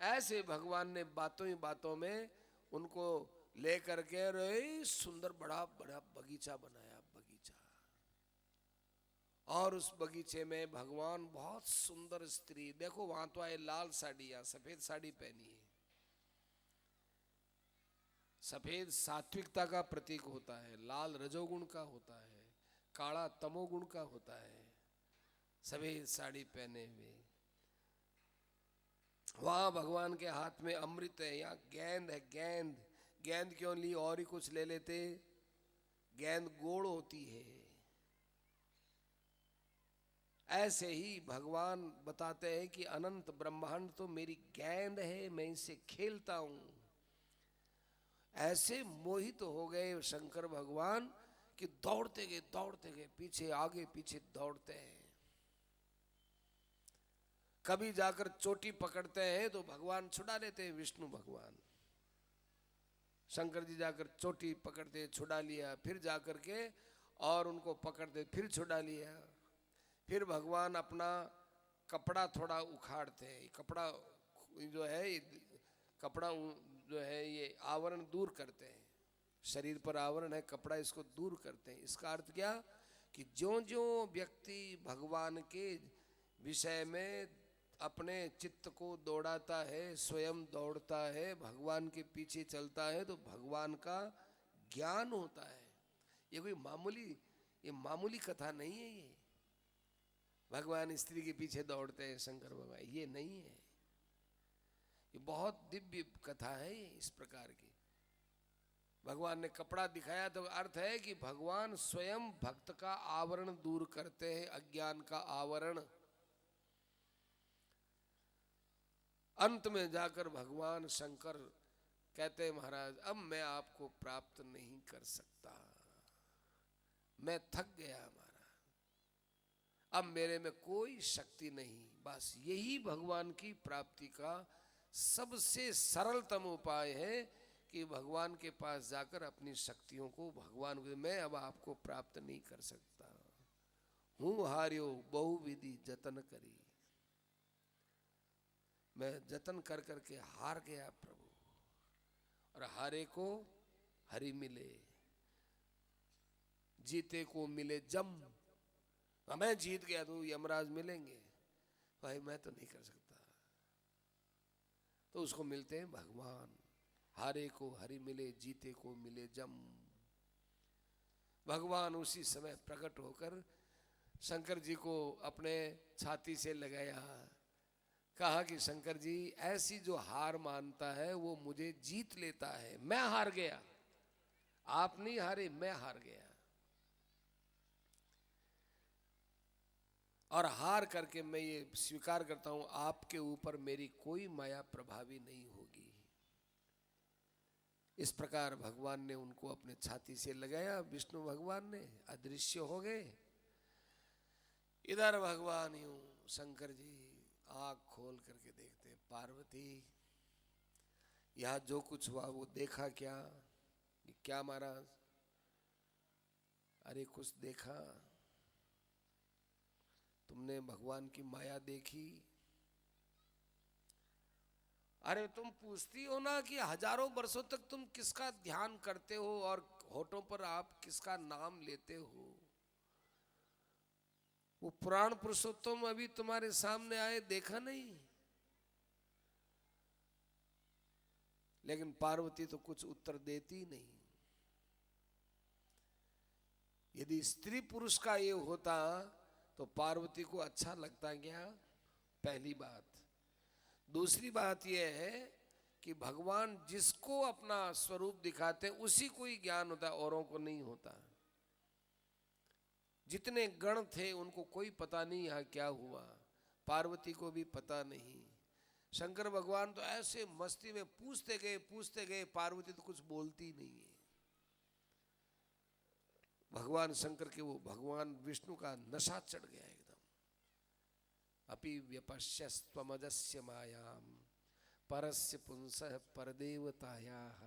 ऐसे भगवान ने बातों ही बातों में उनको लेकर के रे सुंदर बड़ा बड़ा बगीचा बनाया, बगीचा। और उस बगीचे में भगवान बहुत सुंदर स्त्री, देखो वहां तो आए लाल साड़ी या सफेद साड़ी पहनी है। सफेद सात्विकता का प्रतीक होता है, लाल रजोगुण का होता है, काला तमोगुण का होता है। सफेद साड़ी पहने हुए वहां भगवान के हाथ में अमृत है, यहाँ गेंद है, गेंद। गेंद क्यों ली, और ही कुछ ले लेते। गेंद गोड़ होती है। ऐसे ही भगवान बताते हैं कि अनंत ब्रह्मांड तो मेरी गेंद है, मैं इसे खेलता हूं। ऐसे मोहित हो गए शंकर भगवान कि दौड़ते गए, पीछे आगे पीछे दौड़ते हैं। कभी जाकर चोटी पकड़ते हैं तो भगवान छुड़ा लेते हैं, विष्णु भगवान। शंकर जी जाकर चोटी पकड़ते, छुड़ा लिया, फिर जाकर के और उनको पकड़ते, फिर छुड़ा लिया। फिर भगवान अपना कपड़ा थोड़ा उखाड़ते हैं, कपड़ा जो है, कपड़ा जो है ये आवरण दूर करते हैं। शरीर पर आवरण है कपड़ा, इसको दूर करते हैं। इसका अर्थ क्या कि ज्यों ज्यों व्यक्ति भगवान के विषय में अपने चित्त को दौड़ाता है, स्वयं दौड़ता है, भगवान के पीछे चलता है, तो भगवान का ज्ञान होता है। ये कोई मामूली कथा नहीं है। ये भगवान स्त्री के पीछे दौड़ते हैं शंकर भगवान, ये नहीं है। ये बहुत दिव्य कथा है ये, इस प्रकार की। भगवान ने कपड़ा दिखाया तो अर्थ है कि भगवान स्वयं भक्त का आवरण दूर करते हैं, अज्ञान का आवरण। अंत में जाकर भगवान शंकर कहते हैं, महाराज अब मैं आपको प्राप्त नहीं कर सकता, मैं थक गया महाराज, अब मेरे में कोई शक्ति नहीं। बस यही भगवान की प्राप्ति का सबसे सरलतम उपाय है कि भगवान के पास जाकर अपनी शक्तियों को भगवान को, मैं अब आपको प्राप्त नहीं कर सकता हूँ, हार्यो बहुविधि जतन करी, मैं जतन कर करके हार गया प्रभु। और हारे को हरि मिले, जीते को मिले जम। मैं जीत गया तो यमराज मिलेंगे, भाई मैं तो नहीं कर सकता। तो उसको मिलते हैं भगवान। हारे को हरि मिले, जीते को मिले जम। भगवान उसी समय प्रकट होकर शंकर जी को अपने छाती से लगाया, कहा कि शंकर जी ऐसी जो हार मानता है वो मुझे जीत लेता है, मैं हार गया, आप नहीं हारे, मैं हार गया। और हार करके मैं ये स्वीकार करता हूं, आपके ऊपर मेरी कोई माया प्रभावी नहीं होगी। इस प्रकार भगवान ने उनको अपने छाती से लगाया, विष्णु भगवान ने अदृश्य हो गए। इधर भगवान यूं शंकर जी आँख खोल करके देखते हैं, पार्वती यहां जो कुछ हुआ वो देखा क्या? क्या महाराज? अरे कुछ देखा, तुमने भगवान की माया देखी? अरे तुम पूछती हो ना कि हजारों वर्षों तक तुम किसका ध्यान करते हो और होठों पर आप किसका नाम लेते हो। वो पुराण पुरुषोत्तम अभी तुम्हारे सामने आए, देखा नहीं? लेकिन पार्वती तो कुछ उत्तर देती नहीं। यदि स्त्री पुरुष का ये होता तो पार्वती को अच्छा लगता क्या? पहली बात। दूसरी बात यह है कि भगवान जिसको अपना स्वरूप दिखाते उसी को ही ज्ञान होता है, औरों को नहीं होता। जितने गण थे उनको कोई पता नहीं यहाँ क्या हुआ, पार्वती को भी पता नहीं। शंकर भगवान तो ऐसे मस्ती में पूछते गए, पार्वती तो कुछ बोलती नहीं है। भगवान शंकर के वो भगवान विष्णु का नशा चढ़ गया एकदम। अपि व्यपश्यस्त्वमजस्य मायाम परस्य पुंसः परदेवतायाः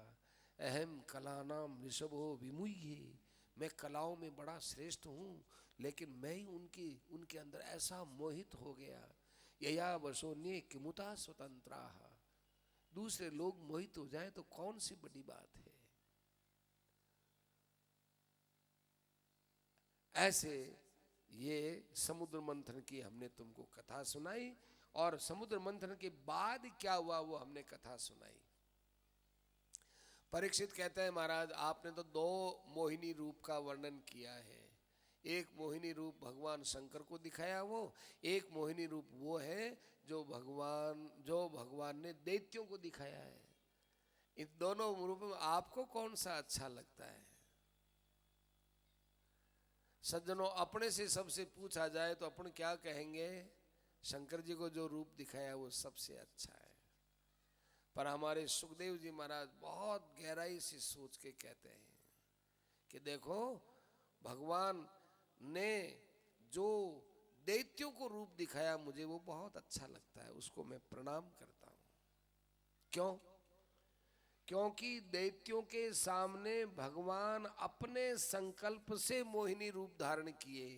अहम कलानाम ऋषभो विमुह्ये। मैं कलाओं में बड़ा श्रेष्ठ हूँ, लेकिन मैं ही उनके अंदर ऐसा मोहित हो गया। यया वशोन्ये किमुता स्वतंत्राः। दूसरे लोग मोहित हो जाएं तो कौन सी बड़ी बात है। ऐसे ये समुद्र मंथन की हमने तुमको कथा सुनाई, और समुद्र मंथन के बाद क्या हुआ वो हमने कथा सुनाई। परीक्षित कहते हैं महाराज आपने तो दो मोहिनी रूप का वर्णन किया है। एक मोहिनी रूप भगवान शंकर को दिखाया, वो एक मोहिनी रूप वो है जो भगवान ने दैत्यों को दिखाया है। इन दोनों रूपों में आपको कौन सा अच्छा लगता है? सज्जनों, अपने से सबसे पूछा जाए तो अपन क्या कहेंगे? शंकर जी को जो रूप दिखाया वो सबसे अच्छा है। पर हमारे सुखदेव जी महाराज बहुत गहराई से सोच के कहते हैं कि देखो, भगवान ने जो दैत्यों को रूप दिखाया मुझे वो बहुत अच्छा लगता है, उसको मैं प्रणाम करता हूं। क्यों? क्योंकि दैत्यों के सामने भगवान अपने संकल्प से मोहिनी रूप धारण किए,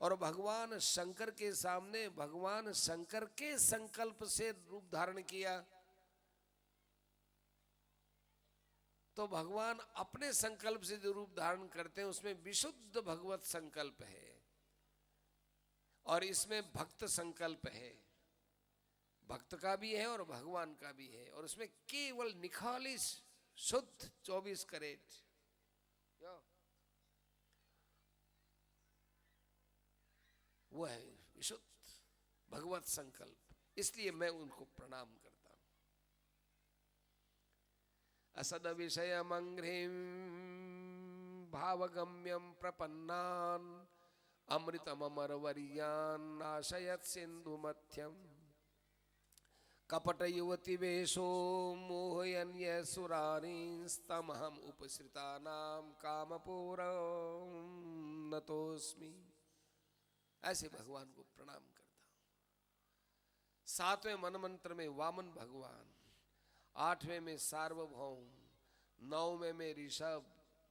और भगवान शंकर के सामने भगवान शंकर के संकल्प से रूप धारण किया। तो भगवान अपने संकल्प से जो रूप धारण करते हैं उसमें विशुद्ध भगवत संकल्प है, और इसमें भक्त संकल्प है। भक्त का भी है और भगवान का भी है, और उसमें केवल निखालिस शुद्ध 24 कैरेट वो है विशुद्ध भगवत संकल्प। इसलिए मैं उनको प्रणाम करता हूं। असद विषय मंग्रिम भावगम्यम प्रपन्नान अमृतमर वर्यान नाशयत सिंधु मध्यम कपट युवती वेशो मोहयन्य सुरारीस्तमहम उपसृतानाम कामपूरम नतोस्मि। ऐसे भगवान को प्रणाम करता हूं। 7वें मन मंत्र में वामन भगवान, 8वें में सार्वभौम, 9वें में ऋषभ,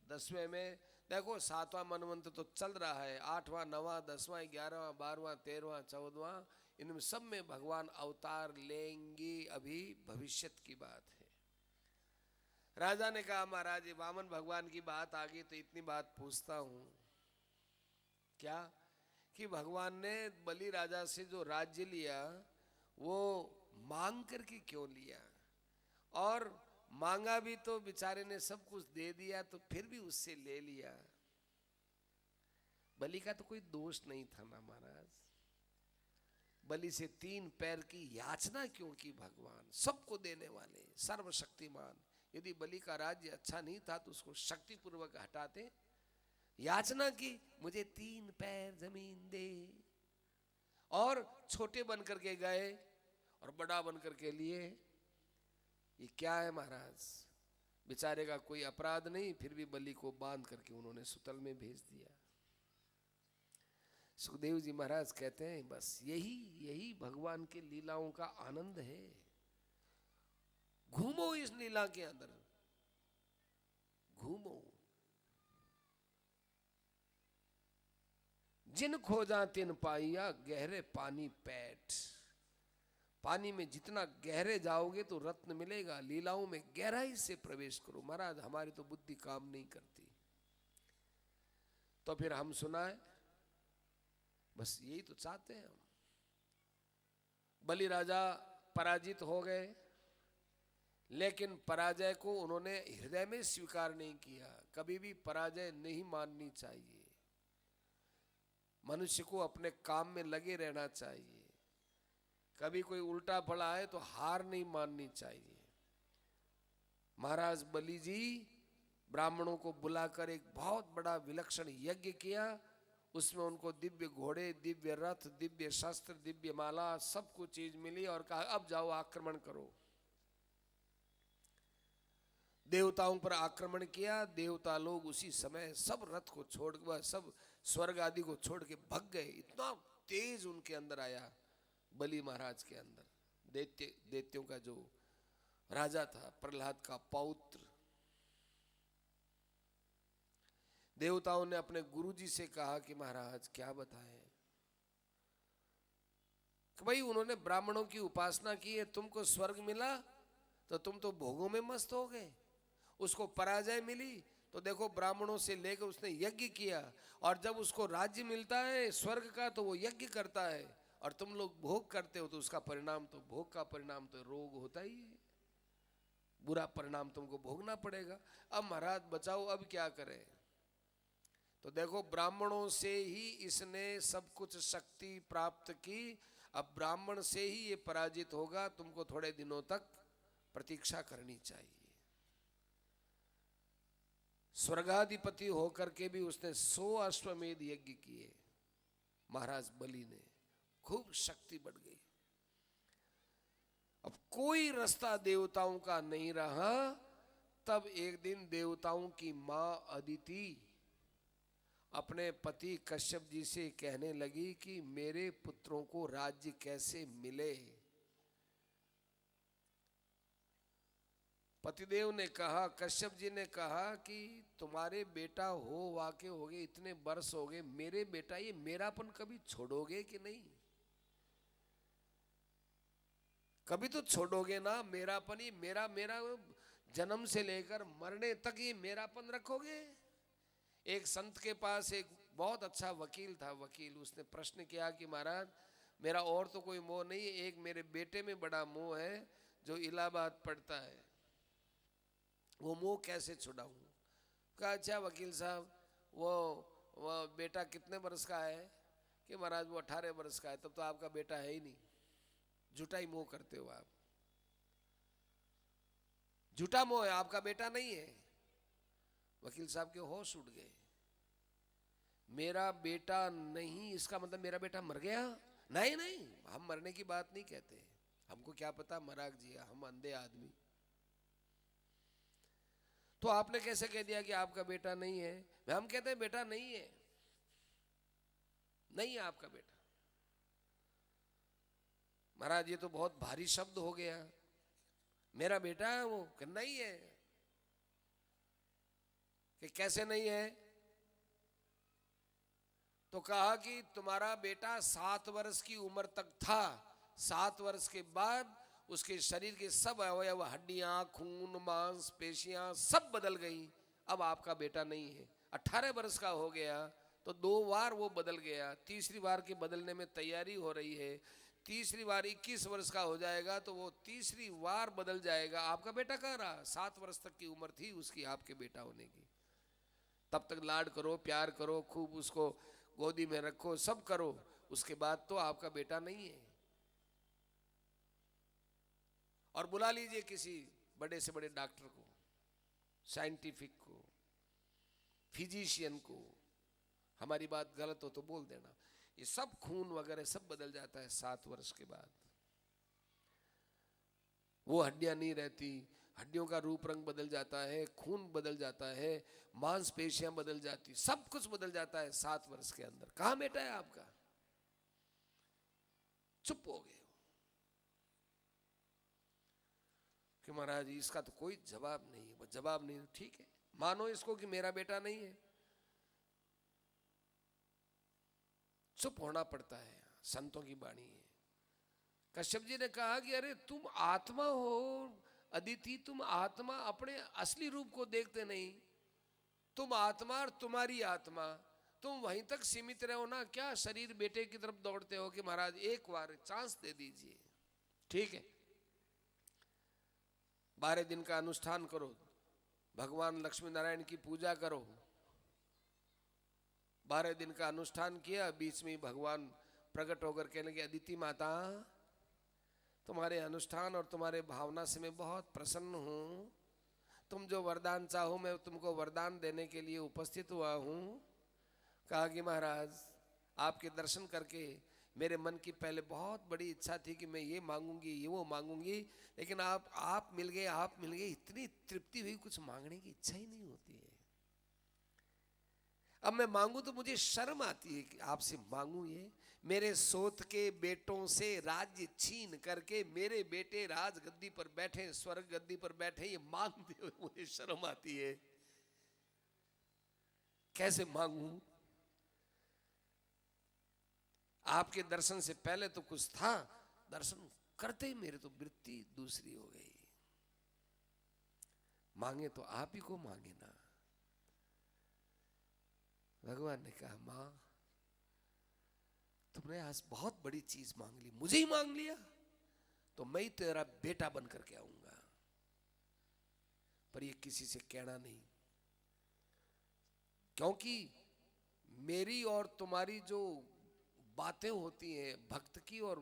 10वें में देखो 7वां मन मंत्र तो चल रहा है, 8वां 9वां 10वां 11वां 12वां 13वां 14वां, इनमें सब में भगवान अवतार लेंगे। अभी भविष्यत की बात है। राजा ने कहा महाराज वामन भगवान की बात आ गई तो इतनी बात पूछता हूं, क्या कि भगवान ने बलि राजा से जो राज्य लिया वो मांग करके क्यों लिया? और मांगा भी तो बेचारे ने सब कुछ दे दिया, तो फिर भी उससे ले लिया। बलि का तो कोई दोष नहीं था ना महाराज। बलि से 3 पैर की याचना क्यों की? भगवान सबको देने वाले सर्वशक्तिमान, यदि बलि का राज्य अच्छा नहीं था तो उसको शक्ति पूर्वक हटाते। याचना की मुझे 3 पैर जमीन दे, और छोटे बन करके गए और बड़ा बन करके लिए। ये क्या है महाराज? बेचारे का कोई अपराध नहीं, फिर भी बलि को बांध करके उन्होंने सुतल में भेज दिया। सुखदेव जी महाराज कहते हैं बस यही भगवान के लीलाओं का आनंद है। घूमो इस लीला के अंदर, घूमो। जिन खोजा तिन पाइया गहरे पानी पैठ। पानी में जितना गहरे जाओगे तो रत्न मिलेगा। लीलाओं में गहराई से प्रवेश करो। महाराज हमारी तो बुद्धि काम नहीं करती, तो फिर हम सुनाए, बस यही तो चाहते हैं हम। बलि राजा पराजित हो गए, लेकिन पराजय को उन्होंने हृदय में स्वीकार नहीं किया। कभी भी पराजय नहीं माननी चाहिए। मनुष्य को अपने काम में लगे रहना चाहिए। कभी कोई उल्टा पड़ा है तो हार नहीं माननी चाहिए। महाराज बलि जी ब्राह्मणों को बुलाकर एक बहुत बड़ा विलक्षण यज्ञ किया। उसमें उनको दिव्य घोड़े, दिव्य रथ, दिव्य शस्त्र, दिव्य माला, सब कुछ चीज मिली, और कहा अब जाओ आक्रमण करो। देवताओं पर आक्रमण किया। देवता लोग उसी समय सब रथ को छोड़, वह सब स्वर्ग आदि को छोड़ के भग गए। इतना तेज उनके अंदर आया बलि महाराज के अंदर। दैत्यों का जो राजा था, प्रहलाद का पौत्र। देवताओं ने अपने गुरुजी से कहा कि महाराज क्या बताएं कि भाई उन्होंने ब्राह्मणों की उपासना की है, तुमको स्वर्ग मिला, तो तुम तो भोगों में मस्त हो गए। उसको पराजय मिली तो देखो ब्राह्मणों से लेकर उसने यज्ञ किया, और जब उसको राज्य मिलता है स्वर्ग का तो वो यज्ञ करता है, और तुम लोग भोग करते हो तो उसका परिणाम तो भोग का परिणाम तो रोग होता ही है, बुरा परिणाम तुमको भोगना पड़ेगा। अब महाराज बचाओ अब क्या करें। तो देखो ब्राह्मणों से ही इसने सब कुछ शक्ति प्राप्त की, अब ब्राह्मण से ही ये पराजित होगा, तुमको थोड़े दिनों तक प्रतीक्षा करनी चाहिए। स्वर्गाधिपति होकर के भी उसने 100 अश्वमेध यज्ञ किए महाराज बलि ने, खूब शक्ति बढ़ गई। अब कोई रास्ता देवताओं का नहीं रहा। तब एक दिन देवताओं की मां अदिति अपने पति कश्यप जी से कहने लगी कि मेरे पुत्रों को राज्य कैसे मिले। पतिदेव ने कहा, कश्यप जी ने कहा कि तुम्हारे बेटा हो वाके हो गए, इतने वर्ष हो गए, मेरे बेटा ये मेरापन कभी छोड़ोगे कि नहीं? कभी तो छोड़ोगे ना मेरापन, ये मेरा मेरा जन्म से लेकर मरने तक ये मेरापन रखोगे। एक संत के पास एक बहुत अच्छा वकील था, वकील उसने प्रश्न किया कि महाराज मेरा और तो कोई मोह नहीं है, एक मेरे बेटे में बड़ा मोह है जो इलाहाबाद पढ़ता है, वो मोह कैसे छुड़ाऊं? कहा अच्छा वकील साहब वो बेटा कितने वर्ष का है? कि महाराज वो 18 वर्ष का है। तब तो आपका बेटा है ही नहीं, झूठा ही मोह करते हो आप, झूठा मोह है, आपका बेटा नहीं है। वकील साहब के होश उड़ गए। मेरा बेटा नहीं इसका मतलब मेरा बेटा मर गया? नहीं नहीं, हम मरने की बात नहीं कहते, हमको क्या पता मरा जिया, हम अंधे आदमी। तो आपने कैसे कह दिया कि आपका बेटा नहीं है? हम कहते हैं बेटा नहीं है, नहीं है आपका बेटा। महाराज ये तो बहुत भारी शब्द हो गया, मेरा बेटा है वो कि नहीं है। कि कैसे नहीं है? तो कहा कि तुम्हारा बेटा 7 वर्ष की उम्र तक था, 7 वर्ष के बाद उसके शरीर के सब अवयव, हड्डियां, खून, मांस, पेशियां सब बदल गई। अब आपका बेटा नहीं है। 18 वर्ष का हो गया तो 2 बार वो बदल गया, तीसरी बार के बदलने में तैयारी हो रही है। तीसरी बार 21 वर्ष का हो जाएगा तो वो तीसरी बार बदल जाएगा। आपका बेटा कहाँ रहा? 7 वर्ष तक की उम्र थी उसकी आपके बेटा होने की। तब तक लाड करो, प्यार करो, खूब उसको गोदी में रखो, सब करो, उसके बाद तो आपका बेटा नहीं है। और बुला लीजिए किसी बड़े से बड़े डॉक्टर को, साइंटिफिक को, फिजिशियन को, हमारी बात गलत हो तो बोल देना। ये सब खून वगैरह सब बदल जाता है 7 वर्ष के बाद। वो हड्डियां नहीं रहती, हड्डियों का रूप रंग बदल जाता है, खून बदल जाता है, मांसपेशियां बदल जाती, सब कुछ बदल जाता है 7 वर्ष के अंदर। कहां बेटा है आपका? चुप हो गए कि महाराज इसका तो कोई जवाब नहीं है। जवाब नहीं, ठीक है मानो इसको कि मेरा बेटा नहीं है, चुप होना पड़ता है, संतों की वाणी है। कश्यप जी ने कहा कि अरे तुम आत्मा हो अदिति, तुम आत्मा अपने असली रूप को देखते नहीं, तुम आत्मा और तुम्हारी आत्मा, तुम वहीं तक सीमित रहो ना, क्या शरीर बेटे की तरफ दौड़ते हो कि महाराज एक बार चांस दे दीजिए। ठीक है 12 दिन का अनुष्ठान करो, भगवान लक्ष्मी नारायण की पूजा करो। 12 दिन का अनुष्ठान किया, बीच में भगवान प्रकट होकर कहने लगे अदिति माता तुम्हारे अनुष्ठान और तुम्हारे भावना से मैं बहुत प्रसन्न हूँ, तुम जो वरदान चाहो मैं तुमको वरदान देने के लिए उपस्थित हुआ हूँ। कहा कि महाराज आपके दर्शन करके मेरे मन की पहले बहुत बड़ी इच्छा थी कि मैं ये मांगूंगी ये वो मांगूंगी, लेकिन आप मिल गए, आप मिल गए, इतनी तृप्ति हुई, कुछ मांगने की इच्छा ही नहीं होती है। अब मैं मांगू तो मुझे शर्म आती है कि आपसे मांगू ये। मेरे सोत के बेटों से राज्य छीन करके मेरे बेटे राज गद्दी पर बैठे, स्वर्ग गद्दी पर बैठे, ये मांगते हुए मुझे शर्म आती है, कैसे मांगू? आपके दर्शन से पहले तो कुछ था, दर्शन करते ही मेरे तो वृत्ति दूसरी हो गई। मांगे तो आप ही को मांगे ना। भगवान ने कहा, मां तुमने आज बहुत बड़ी चीज मांग ली, मुझे ही मांग लिया, तो मैं ही तेरा बेटा बन करके आऊंगा, पर ये किसी से कहना नहीं, क्योंकि मेरी और तुम्हारी जो बातें होती हैं, भक्त की और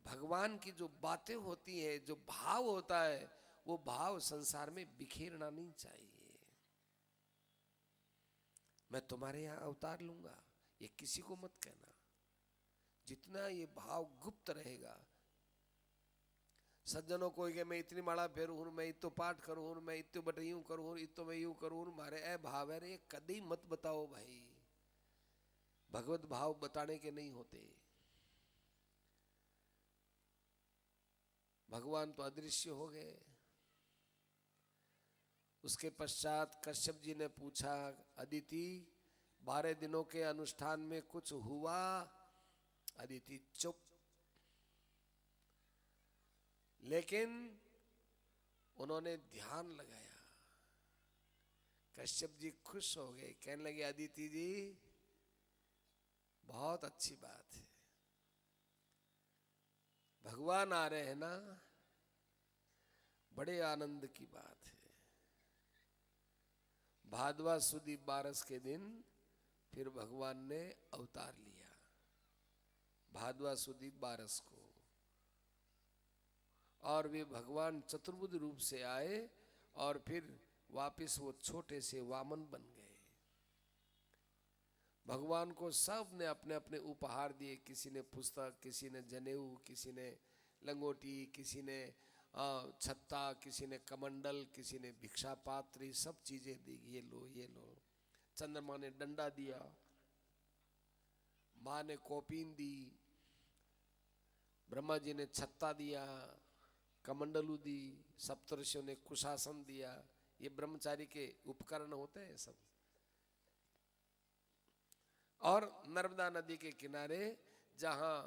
भगवान की जो बातें होती है, जो भाव होता है, वो भाव संसार में बिखेरना नहीं चाहिए। मैं तुम्हारे यहां अवतार लूंगा, ये किसी को मत कहना। जितना ये भाव गुप्त रहेगा, सज्जनों को कि मैं इतनी माला फेरू, मैं इतो पाठ करूँ, मैं इतो बट यूं करूँ, इतो मैं यूं करूँ, मारे ए भाव है रे, कदी मत बताओ भाई। भगवत भाव बताने के नहीं होते। भगवान तो अदृश्य हो गए। उसके पश्चात कश्यप जी ने पूछा, अदिति 12 दिनों के अनुष्ठान में कुछ हुआ? अदिति चुप। लेकिन उन्होंने ध्यान लगाया। कश्यप जी खुश हो गए, कहने लगे, अदिति जी बहुत अच्छी बात है, भगवान आ रहे हैं ना, बड़े आनंद की बात है। भादवा सुदी 12 के दिन फिर भगवान ने अवतार लिया, भादवा सुदी 12 को, और वे भगवान चतुर्भुज रूप से आए और फिर वापस वो छोटे से वामन बन गए। भगवान को सब ने अपने अपने उपहार दिए, किसी ने पुस्तक, किसी ने जनेऊ, किसी ने लंगोटी, किसी ने छत्ता, किसी ने कमंडल, किसी ने भिक्षा पात्र, सब चीजें दी, ये लो ये लो। चंद्रमा ने डंडा दिया, माँ ने कौपीन दी, ब्रह्मा जी ने छत्ता दिया, कमंडलू दी, सप्तर्षियों ने कुशासन दिया। ये ब्रह्मचारी के उपकरण होते हैं सब। और नर्मदा नदी के किनारे जहां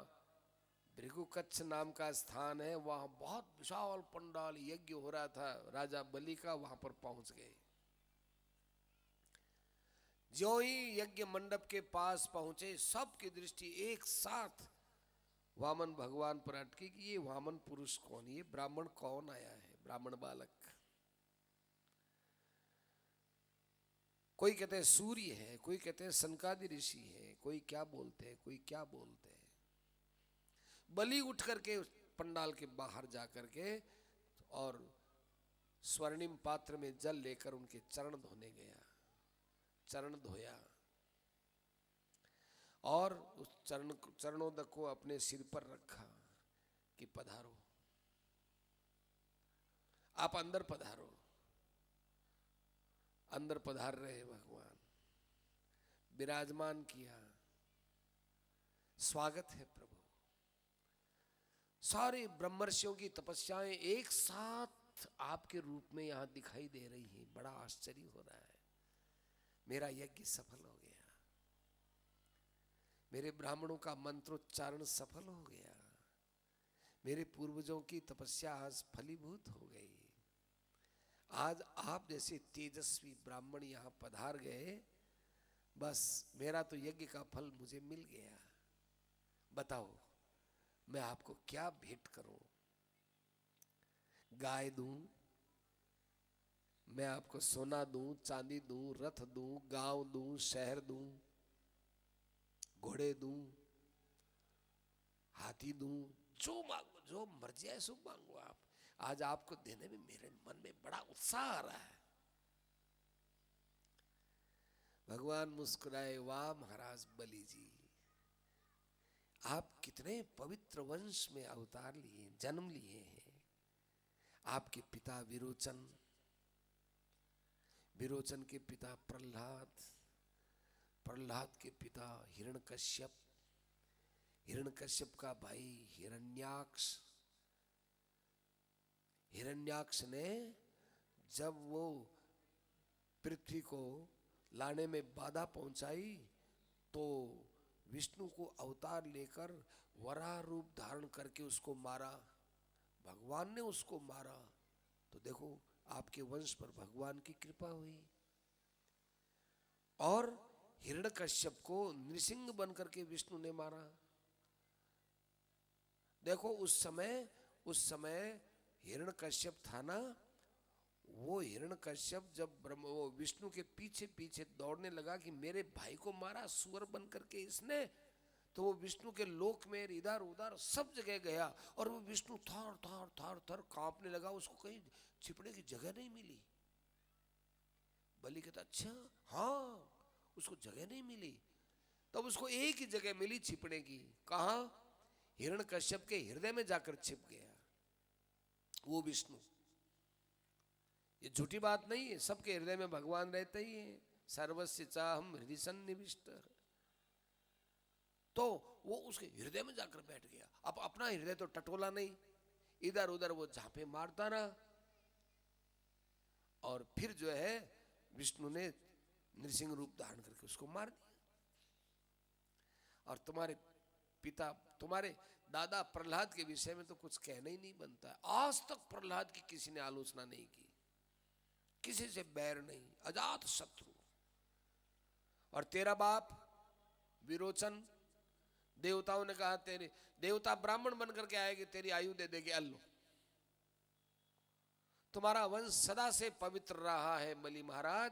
भृगुकच्छ नाम का स्थान है, वहां बहुत विशाल पंडाल यज्ञ हो रहा था राजा बलि का, वहां पर पहुंच गए। जो ही यज्ञ मंडप के पास पहुंचे, सबकी दृष्टि एक साथ वामन भगवान पर अटकी कि ये वामन पुरुष कौन, ये ब्राह्मण कौन आया है, ब्राह्मण बालक। कोई कहते हैं सूर्य है, कोई कहते हैं सनकादि ऋषि है, कोई क्या बोलते हैं, कोई क्या बोलते हैं। बलि उठ करके पंडाल के बाहर जा करके और स्वर्णिम पात्र में जल लेकर उनके चरण धोने गया, चरण धोया और उस चरणोदक को अपने सिर पर रखा कि पधारो, आप अंदर पधारो। अंदर पधार रहे भगवान, विराजमान किया, स्वागत है प्रभु। सारे ब्रह्मर्षियों की तपस्याएं एक साथ आपके रूप में यहां दिखाई दे रही हैं। बड़ा आश्चर्य हो रहा है, मेरा यज्ञ सफल हो गया, मेरे ब्राह्मणों का मंत्रोच्चारण सफल हो गया, मेरे पूर्वजों की तपस्या आज फलीभूत हो गई। आज आप जैसे तेजस्वी ब्राह्मण यहां पधार गए, बस मेरा तो यज्ञ का फल मुझे मिल गया। बताओ मैं आपको क्या भेंट करूं? गाय दूं, मैं आपको सोना दूं, चांदी दूं, रथ दूं, गांव दूं, शहर दूं, घोड़े दूं, हाथी दूं, जो मांगो, जो मर्जी है सो मांगो आप। आज आपको देने में मेरे मन में बड़ा उत्साह आ रहा है। भगवान मुस्कुराए, वाह महाराज बलि जी, आप कितने पवित्र वंश में अवतार लिए, जन्म लिए हैं। आपके पिता विरोचन, विरोचन के पिता प्रहलाद, प्रहलाद के पिता हिरण्यकश्यप, हिरण्यकश्यप का भाई हिरण्याक्ष, हिरण्याक्ष ने जब वो पृथ्वी को लाने में बाधा पहुंचाई तो विष्णु को अवतार लेकर वराह रूप धारण करके उसको मारा। भगवान ने उसको मारा तो देखो आपके वंश पर भगवान की कृपा हुई। और हिरण्यकश्यप को नृसिंह बनकर के विष्णु ने मारा। देखो उस समय हिरण्यकश्यप था ना, वो हिरण्यकश्यप जब वो विष्णु के पीछे पीछे दौड़ने लगा कि मेरे भाई को मारा सुअर बन करके इसने, तो वो विष्णु के लोक में इधर उधर सब जगह गया और वो विष्णु थर थर थर थर कांपने लगा, उसको कहीं छिपने की जगह नहीं मिली। बलि कहता अच्छा हाँ, उसको जगह नहीं मिली। तब उसको एक ही जगह मिली छिपने की, कहाँ? हिरण्यकश्यप के हृदय में जाकर छिप गया वो विष्णु। ये झूठी बात नहीं है, सबके हृदय में भगवान रहते ही है। सर्वस्य चाहम हृदय सन्निविष्ट। तो वो उसके हृदय में जाकर बैठ गया। अब अपना हृदय तो टटोला नहीं, इधर उधर वो झांपे मारता रहा। और फिर जो है विष्णु ने नृसिंह रूप धारण करके उसको मार दिया। और तुम्हारे पिता, तुम्हारे दादा प्रहलाद के विषय में तो कुछ कहना ही नहीं बनता है। आज तक प्रहलाद की किसी ने आलोचना नहीं की, किसी से बैर नहीं, अजात शत्रु। और तेरा बाप विरोचन, देवताओं ने कहा तेरे देवता ब्राह्मण बनकर के आएगी, तेरी आयु दे देंगे, अल्लो। तुम्हारा वंश सदा से पवित्र रहा है बलि महाराज,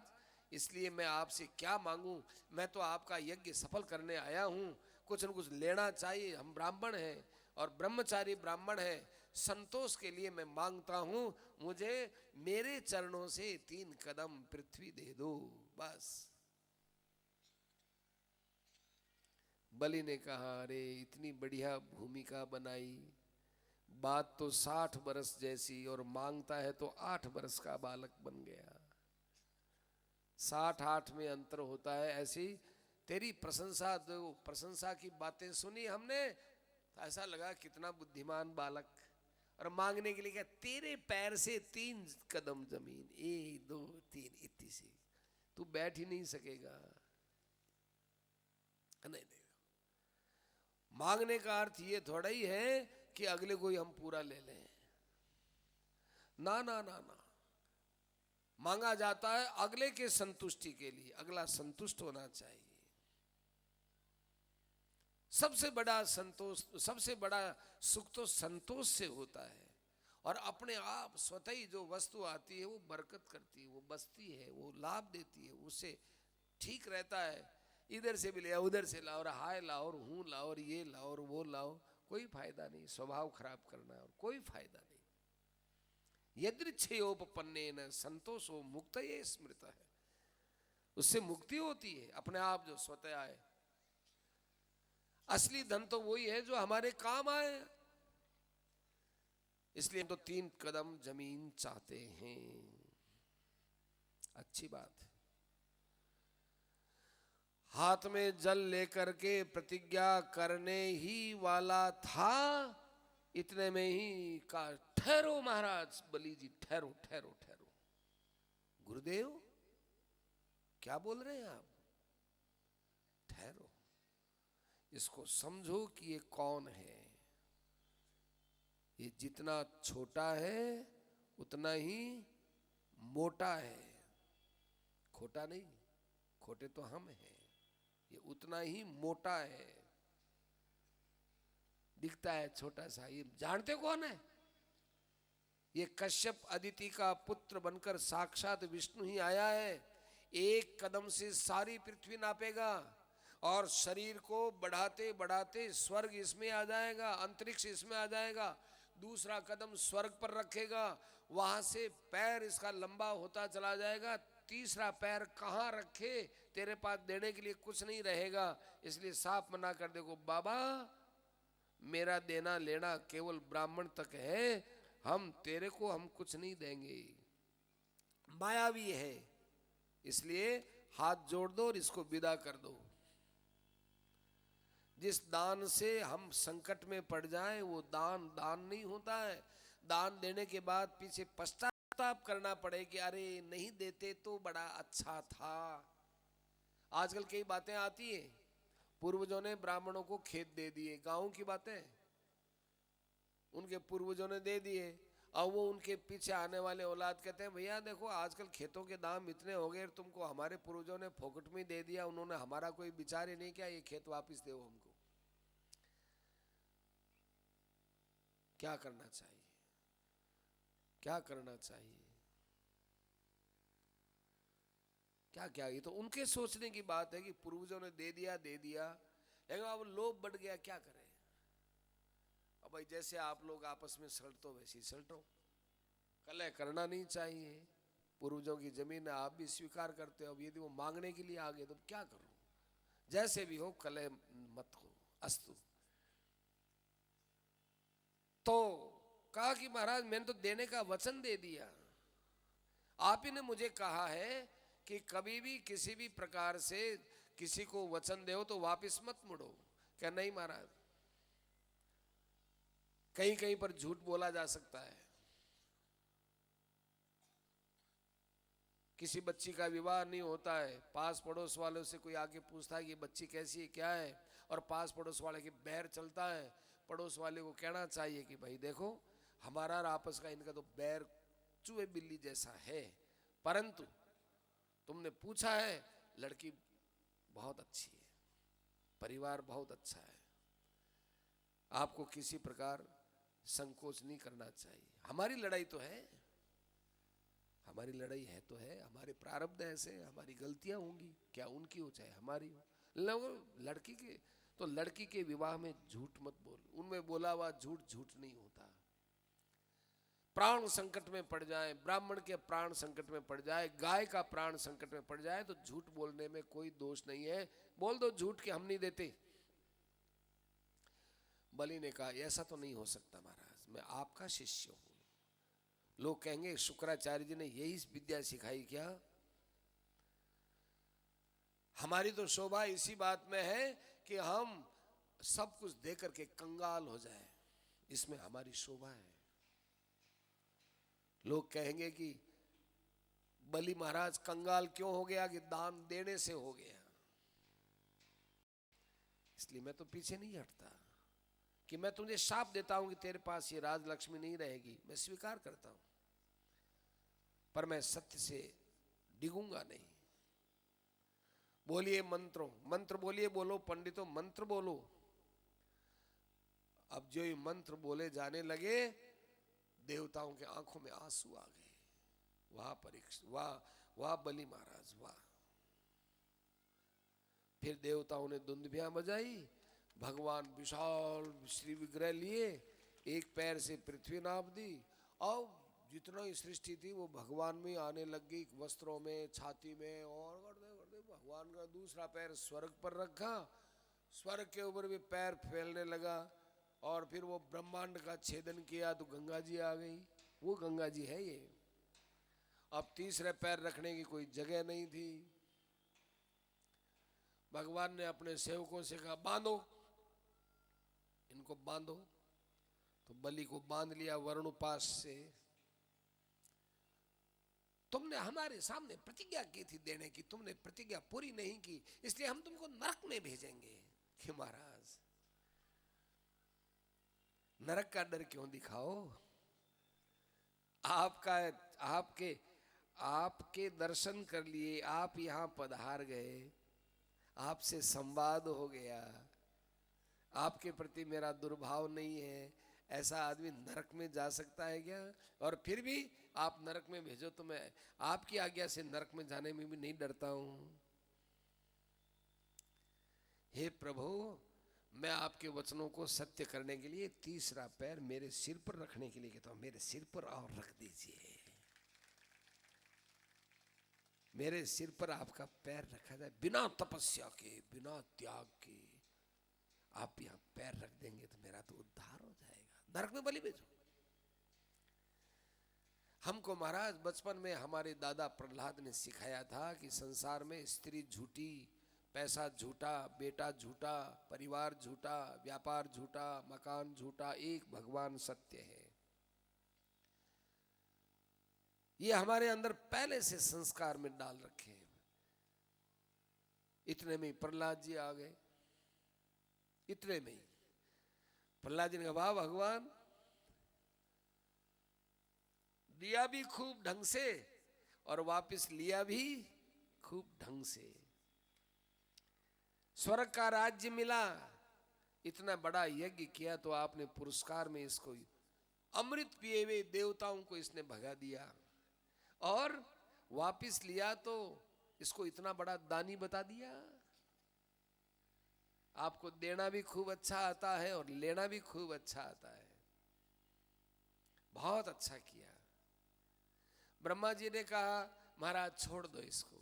इसलिए मैं आपसे क्या मांगू? मैं तो आपका यज्ञ सफल करने आया हूँ, कुछ न कुछ लेना चाहिए। हम ब्राह्मण हैं और ब्रह्मचारी ब्राह्मण हैं, संतोष के लिए मैं मांगता हूँ, मुझे मेरे चरणों से 3 कदम पृथ्वी दे दो, बस। बलि ने कहा अरे इतनी बढ़िया भूमिका बनाई, बात तो 60 बरस जैसी, और मांगता है तो 8 बरस का बालक बन गया। 60-8 में अंतर होता है। ऐसी तेरी प्रशंसा, दो प्रशंसा की बातें सुनी हमने, तो ऐसा लगा कितना बुद्धिमान बालक। और मांगने के लिए क्या? तेरे पैर से 3 कदम जमीन, 1 2 3 इतनी सी, तू बैठ ही नहीं सकेगा। नहीं, मांगने का अर्थ ये थोड़ा ही है कि अगले को ही हम पूरा ले लें। ना ना ना ना, मांगा जाता है अगले के संतुष्टि के लिए, अगला संतुष्ट होना चाहिए। सबसे बड़ा संतोष, सबसे बड़ा सुख तो संतोष से होता है। और अपने आप स्वतः ही जो वस्तु आती है वो बरकत करती है, वो बसती है, वो लाभ देती है, उससे ठीक रहता है। इधर से भी ले आओ, उधर से लाओ, और हाय लाओ, और हूँ लाओ, और ये लाओ, और वो लाओ, कोई फायदा नहीं। स्वभाव खराब करना और कोई फायदा नहीं। यदृच्छयोपपन्नेन संतोषो मुक्तये स्मृतः, उससे मुक्ति होती है अपने आप जो स्वतः आए। असली धन तो वही है जो हमारे काम आए। इसलिए हम तो 3 कदम जमीन चाहते हैं। अच्छी बात है। हाथ में जल लेकर के प्रतिज्ञा करने ही वाला था, इतने में ही कहा ठहरो महाराज बलि जी, ठहरो ठहरो ठहरो। गुरुदेव क्या बोल रहे हैं आप? ठहरो, इसको समझो कि ये कौन है। ये जितना छोटा है उतना ही मोटा है। खोटा नहीं, खोटे तो हम हैं। ये उतना ही मोटा है, दिखता है छोटा सा। ये जानते कौन है? ये कश्यप अदिति का पुत्र बनकर साक्षात विष्णु ही आया है। 1 कदम से सारी पृथ्वी नापेगा, और शरीर को बढ़ाते बढ़ाते स्वर्ग इसमें आ जाएगा, अंतरिक्ष इसमें आ जाएगा। दूसरा कदम स्वर्ग पर रखेगा, वहां से पैर इसका लंबा होता चला जाएगा। तीसरा पैर कहाँ रखे? तेरे पास देने के लिए कुछ नहीं रहेगा। इसलिए साफ मना कर देखो, बाबा मेरा देना लेना केवल ब्राह्मण तक है, हम तेरे को हम कुछ नहीं देंगे। मायावी है, इसलिए हाथ जोड़ दो और इसको विदा कर दो। जिस दान से हम संकट में पड़ जाएं वो दान दान नहीं होता है। दान देने के बाद पीछे पश्चाताप करना पड़े कि अरे नहीं देते तो बड़ा अच्छा था। आजकल कई बातें आती हैं, पूर्वजों ने ब्राह्मणों को खेत दे दिए, गांव की बातें, उनके पूर्वजों ने दे दिए। और वो उनके पीछे आने वाले औलाद कहते हैं भैया देखो आजकल खेतों के दाम इतने हो गए, तुमको हमारे पूर्वजों ने फोकट में दे दिया, उन्होंने हमारा कोई विचार ही नहीं किया, ये खेत वापस दो हमको। क्या करना चाहिए, क्या करना चाहिए, क्या क्या, ये तो उनके सोचने की बात है कि पूर्वजों ने दे दिया दे दिया, लेकिन अब लोभ बढ़ गया, क्या करें। अब भाई जैसे आप लोग आपस में सलटो वैसे ही सलटो, कलह करना नहीं चाहिए। पूर्वजों की जमीन आप भी स्वीकार करते हो, अब यदि वो मांगने के लिए आ गए तो क्या करो, जैसे भी हो कलह मत हो, अस्तु। तो कहा कि महाराज मैंने तो देने का वचन दे दिया, आप ही ने मुझे कहा है कि कभी भी किसी भी प्रकार से किसी को वचन दो तो वापस मत मुड़ो। क्या नहीं महाराज, कहीं कहीं पर झूठ बोला जा सकता है। किसी बच्ची का विवाह नहीं होता है, पास पड़ोस वालों से कोई आके पूछता है कि बच्ची कैसी है क्या है, और पास पड़ोस वाले के बैर चलता है, पड़ोस वाले को कहना चाहिए कि भाई देखो हमारा और आपस का इनका तो बैर चूहे बिल्ली जैसा है, परंतु तुमने पूछा है, लड़की बहुत अच्छी है, परिवार बहुत अच्छा है, आपको किसी प्रकार संकोच नहीं करना चाहिए। हमारी लड़ाई तो है, हमारी लड़ाई है तो है, हमारे प्रारब्ध ऐसे, हमारी गलतियां होंगी, क्या उनकी हो चाहे हमारी हो। लड़की के तो लड़की के विवाह में झूठ मत बोल, उनमें बोला हुआ झूठ झूठ नहीं होता। प्राण संकट में पड़ जाए, ब्राह्मण के प्राण संकट में पड़ जाए, गाय का प्राण संकट में पड़ जाए तो झूठ बोलने में कोई दोष नहीं है, बोल दो झूठ के हम नहीं देते। बलि ने कहा ऐसा तो नहीं हो सकता महाराज, मैं आपका शिष्य हूं। लोग कहेंगे शुक्राचार्य जी ने यही विद्या सिखाई क्या। हमारी तो शोभा इसी बात में है कि हम सब कुछ दे करके कंगाल हो जाए, इसमें हमारी शोभा है। लोग कहेंगे कि बलि महाराज कंगाल क्यों हो गया, कि दान देने से हो गया। इसलिए मैं तो पीछे नहीं हटता कि मैं तुझे शाप देता हूं कि तेरे पास ये राजलक्ष्मी नहीं रहेगी, मैं स्वीकार करता हूं, पर मैं सत्य से डिगूंगा नहीं। बोलिए मंत्रों, मंत्र बोलिए, बोलो पंडितों मंत्र बोलो। अब जो ये मंत्र बोले जाने लगे, देवताओं के आंखों में आंसू आ गए। वाह परीक्षा, वाह वाह बलि महाराज वाह। फिर देवताओं ने दुंदुभियां बजाई, भगवान विशाल श्री विग्रह लिए, एक पैर से पृथ्वी नाप दी, और जितना ही सृष्टि थी वो भगवान में आने लग गई, वस्त्रों में, छाती में, और करते भगवान का दूसरा पैर स्वर्ग पर रखा, स्वर्ग के ऊपर भी पैर फैलने लगा, और फिर वो ब्रह्मांड का छेदन किया तो गंगा जी आ गई। वो गंगा जी है ये। अब तीसरे पैर रखने की कोई जगह नहीं थी। भगवान ने अपने सेवकों से कहा बांधो, इनको बांधो। तो बलि को बांध लिया वरुणोपास से। तुमने हमारे सामने प्रतिज्ञा की थी देने की, तुमने प्रतिज्ञा पूरी नहीं की, इसलिए हम तुमको नरक में भेजेंगे। कि महाराज नरक का डर क्यों दिखाओ, आपका आपके दर्शन कर लिए, आप यहां पधार गए, आपसे संवाद हो गया, आपके प्रति मेरा दुर्भाव नहीं है, ऐसा आदमी नरक में जा सकता है क्या। और फिर भी आप नरक में भेजो तो मैं आपकी आज्ञा से नरक में जाने में भी नहीं डरता हूं। हे प्रभु, मैं आपके वचनों को सत्य करने के लिए तीसरा पैर मेरे सिर पर रखने के लिए कहता हूं, मेरे सिर पर और रख दीजिए, मेरे सिर पर आपका पैर रखा जाए, बिना तपस्या के, बिना त्याग के आप यहां पैर रख देंगे तो मेरा तो उद्धार हो जाएगा, नरक में बलि भेजो। हमको महाराज बचपन में हमारे दादा प्रहलाद ने सिखाया था कि संसार में स्त्री झूठी, पैसा झूठा, बेटा झूठा, परिवार झूठा, व्यापार झूठा, मकान झूठा, एक भगवान सत्य है। ये हमारे अंदर पहले से संस्कार में डाल रखे हैं। इतने में प्रहलाद जी आ गए, इतने में ही प्रहलाद जी ने कहा वाह भगवान, दिया भी खूब ढंग से और वापस लिया भी खूब ढंग से। स्वर्ग का राज्य मिला, इतना बड़ा यज्ञ किया तो आपने पुरस्कार में इसको अमृत पिए हुए देवताओं को इसने भगा दिया, और वापस लिया तो इसको इतना बड़ा दानी बता दिया। आपको देना भी खूब अच्छा आता है और लेना भी खूब अच्छा आता है। बहुत अच्छा किया। ब्रह्मा जी ने कहा महाराज छोड़ दो इसको,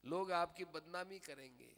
लोग आपकी बदनामी करेंगे,